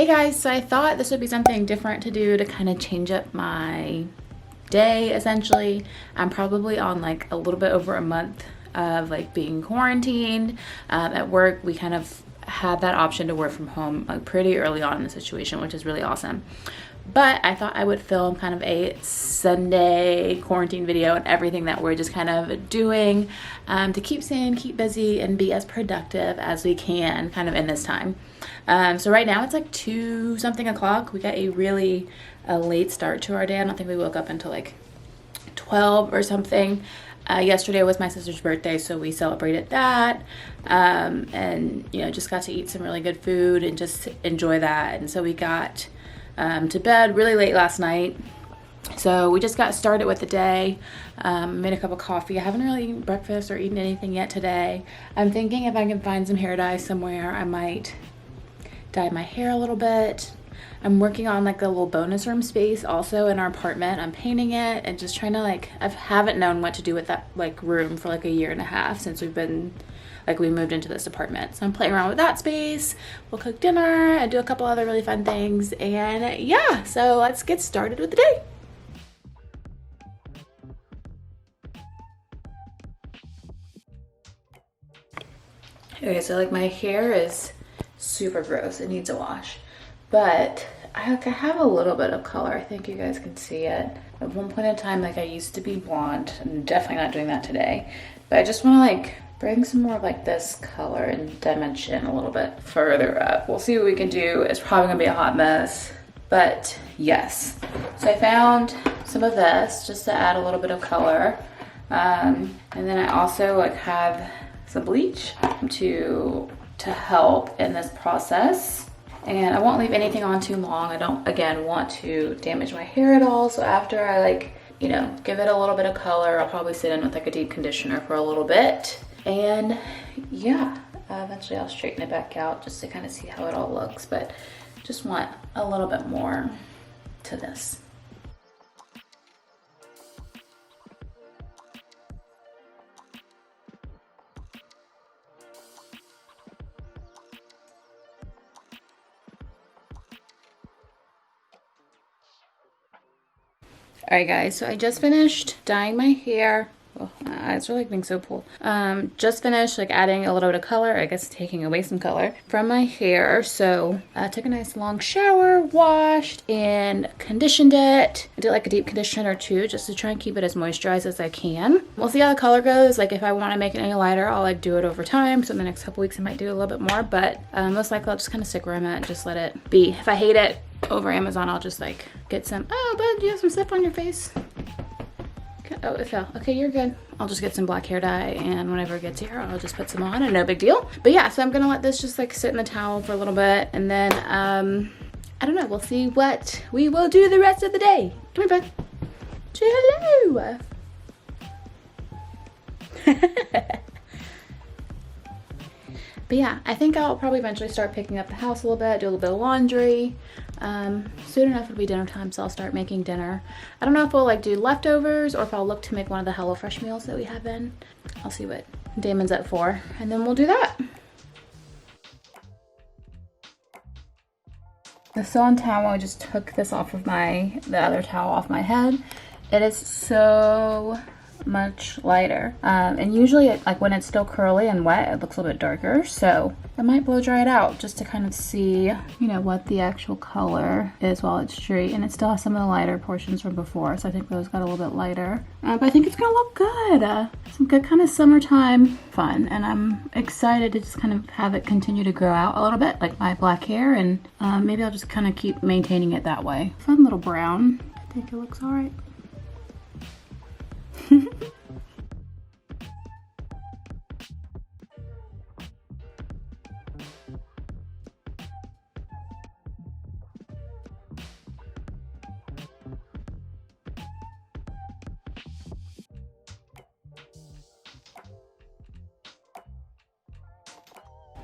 Hey guys, so I thought this would be something different to do to kind of change up my day essentially. I'm probably on like a little bit over a month of like being quarantined. At work, we kind of had that option to work from home like pretty early on in the situation, which is really awesome. But I thought I would film kind of a Sunday quarantine video and everything that we're just kind of doing to keep sane, keep busy, and be as productive as we can kind of in this time. So right now it's like 2 something o'clock. We got a really late start to our day. I don't think we woke up until like 12 or something. Yesterday was my sister's birthday, so we celebrated that, and you know, just got to eat some really good food and just enjoy that. And so we got to bed really late last night. So we just got started with the day. Made a cup of coffee. I haven't really eaten breakfast or eaten anything yet today. I'm thinking if I can find some hair dye somewhere, I might dye my hair a little bit. I'm working on like a little bonus room space also in our apartment. I'm painting it and just trying to I haven't known what to do with that like room for like a year and a half since we moved into this apartment. So I'm playing around with that space. We'll cook dinner and do a couple other really fun things. And yeah, so let's get started with the day. Okay, so like my hair is super gross. It needs a wash. But I have a little bit of color. I think you guys can see it. At one point in time, like I used to be blonde. I'm definitely not doing that today. But I just want to like bring some more of like this color and dimension a little bit further up. We'll see what we can do. It's probably gonna be a hot mess, but yes. So I found some of this just to add a little bit of color. And then I also like have some bleach to help in this process. And I won't leave anything on too long. I don't, again, want to damage my hair at all. So after I give it a little bit of color, I'll probably sit in with like a deep conditioner for a little bit. And yeah, eventually I'll straighten it back out just to kind of see how it all looks. But just want a little bit more to this. All right guys, so I just finished dyeing my hair. Oh, my eyes are like being so pulled. Just finished like adding a little bit of color, I guess taking away some color from my hair. So I took a nice long shower, washed and conditioned it. I did like a deep conditioner too, just to try and keep it as moisturized as I can. We'll see how the color goes. Like if I want to make it any lighter, I'll like do it over time. So in the next couple weeks I might do a little bit more, but most likely I'll just kind of stick around it and just let it be. If I hate it over Amazon, I'll just like get some, oh, but you have some stuff on your face. Oh, it fell. Okay, you're good. I'll just get some black hair dye, and whenever it gets here, I'll just put some on, and no big deal. But yeah, so I'm gonna let this just like sit in the towel for a little bit, and then I don't know, we'll see what we will do the rest of the day. Come here, bud. Say hello. But yeah, I think I'll probably eventually start picking up the house a little bit, do a little bit of laundry. Soon enough it'll be dinner time, so I'll start making dinner. I don't know if we'll like do leftovers or if I'll look to make one of the HelloFresh meals that we have in. I'll see what Damon's up for, and then we'll do that. The sew-on towel, I just took this off of the other towel off my head. It is so much lighter, and usually like when it's still curly and wet, it looks a little bit darker, so I might blow dry it out just to kind of see, you know, what the actual color is while it's straight. And it still has some of the lighter portions from before, so I think those got a little bit lighter, but I think it's gonna look good. Some good kind of summertime fun, and I'm excited to just kind of have it continue to grow out a little bit, like my black hair, and maybe I'll just kind of keep maintaining it that way. Fun little brown. I think it looks all right.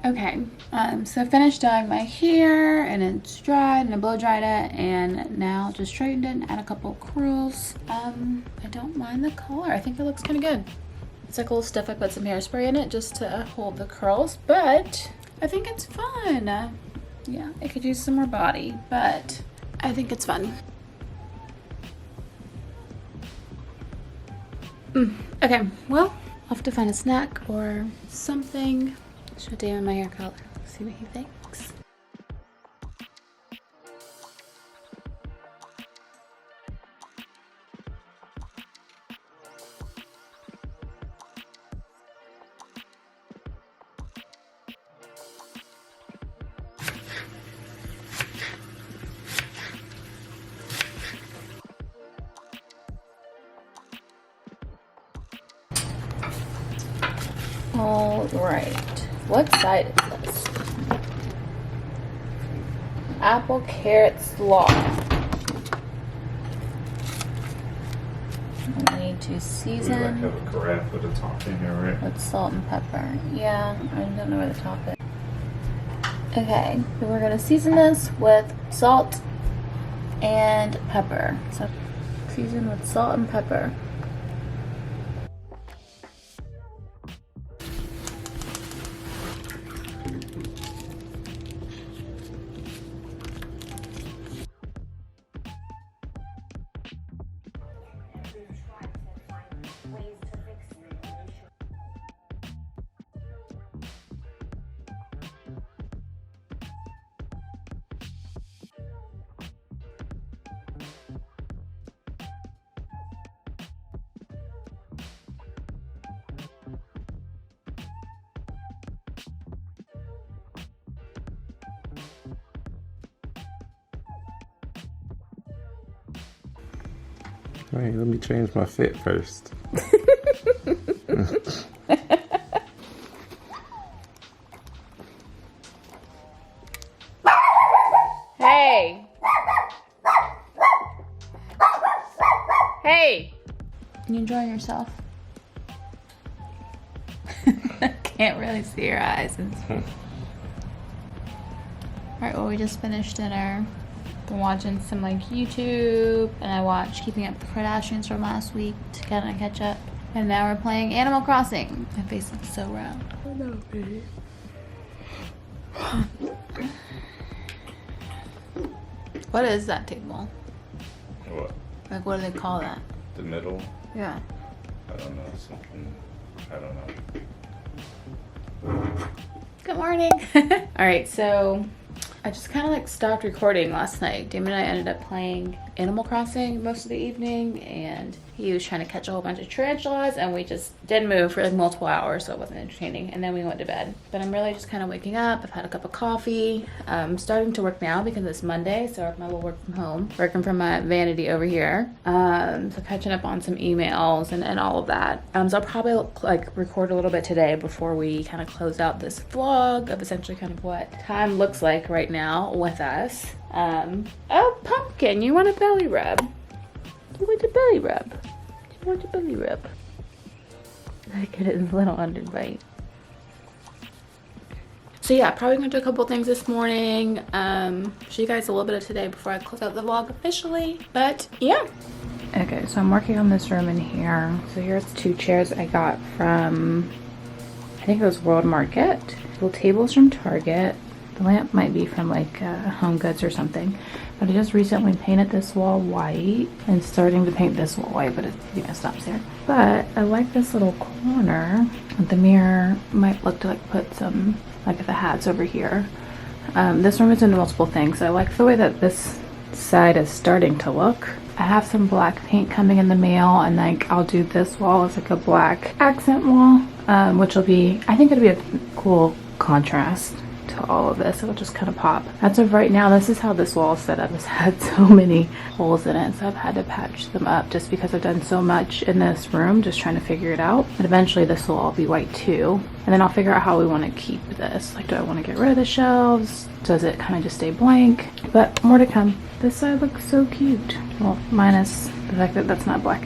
Okay, so I finished dyeing my hair and it's dried and I blow dried it, and now just straightened it and add a couple of curls. I don't mind the color. I think it looks kind of good. It's like a little stiff. I put some hairspray in it just to hold the curls, but I think it's fun. Yeah, it could use some more body, but I think it's fun. Okay, well, I'll have to find a snack or something. Show Damon my hair color, see what he thinks. All right, what side is this? Apple, carrot, slaw. I need to season. We like have a carafe with a top in here, right? With salt and pepper. Yeah, I don't know where the top is. Okay, so we're gonna season this with salt and pepper. So season with salt and pepper. Wait, let me change my fit first. Hey! Hey! You enjoying yourself? I can't really see your eyes. Alright, well, we just finished dinner. Been watching some like YouTube, and I watched Keeping Up with the Kardashians from last week to kind of catch up. And now we're playing Animal Crossing. My face looks so round. I know, baby. What is that table? What? Like, what do they call that? The middle? Yeah. I don't know, something. I don't know. Good morning. All right, so I just kind of like stopped recording last night. Damon and I ended up playing Animal Crossing most of the evening, and he was trying to catch a whole bunch of tarantulas, and we just didn't move for like multiple hours, so it wasn't entertaining. And then we went to bed. But I'm really just kind of waking up. I've had a cup of coffee. I'm starting to work now because it's Monday, so I'm a little work from home, working from my vanity over here. So catching up on some emails and all of that. So I'll probably like record a little bit today before we kind of close out this vlog of essentially kind of what time looks like right now with us. Oh, Pumpkin, you want a belly rub? You want a belly rub? You want a belly rub? Look at his little underbite. So yeah, probably gonna do a couple things this morning. Show you guys a little bit of today before I close out the vlog officially. But yeah. Okay, so I'm working on this room in here. So here's 2 chairs I got from, I think it was World Market. Little tables from Target. The lamp might be from like Home Goods or something. But I just recently painted this wall white and starting to paint this wall white, but it stops there. But I like this little corner. The mirror might look to like put some, like if it has over here. This room is into multiple things. I like the way that this side is starting to look. I have some black paint coming in the mail, and like I'll do this wall as like a black accent wall, which will be, I think it'll be a cool contrast to all of this. It'll just kind of pop. As of right now, this is how this wall is set up. It's had so many holes in it, so I've had to patch them up just because I've done so much in this room, just trying to figure it out. But eventually this will all be white too, and then I'll figure out how we want to keep this. Like, do I want to get rid of the shelves? Does it kind of just stay blank? But more to come. This side looks so cute. Well, minus the fact that that's not black.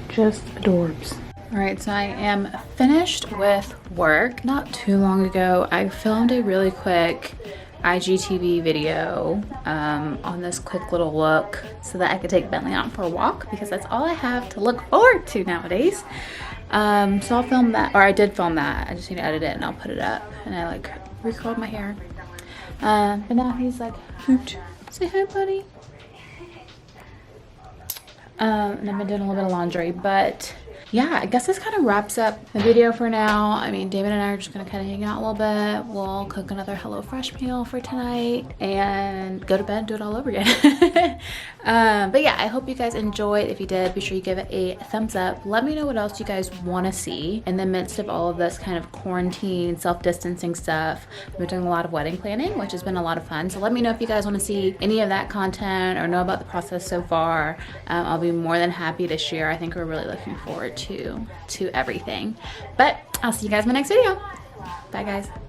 Just adorbs. Alright, so I am finished with work. Not too long ago, I filmed a really quick IGTV video on this quick little look so that I could take Bentley out for a walk, because that's all I have to look forward to nowadays. So I'll film that, or I did film that. I just need to edit it and I'll put it up. And I like recurled my hair. But now he's like, hoot. Say hi, buddy. And I've been doing a little bit of laundry, but yeah, I guess this kind of wraps up the video for now. I mean, David and I are just gonna kind of hang out a little bit. We'll cook another HelloFresh meal for tonight and go to bed, do it all over again. But yeah, I hope you guys enjoyed. If you did, be sure you give it a thumbs up. Let me know what else you guys want to see in the midst of all of this kind of quarantine, self-distancing stuff. We've been doing a lot of wedding planning, which has been a lot of fun. So let me know if you guys want to see any of that content or know about the process so far. I'll be more than happy to share. I think we're really looking forward to everything. But I'll see you guys in my next video. Bye, guys.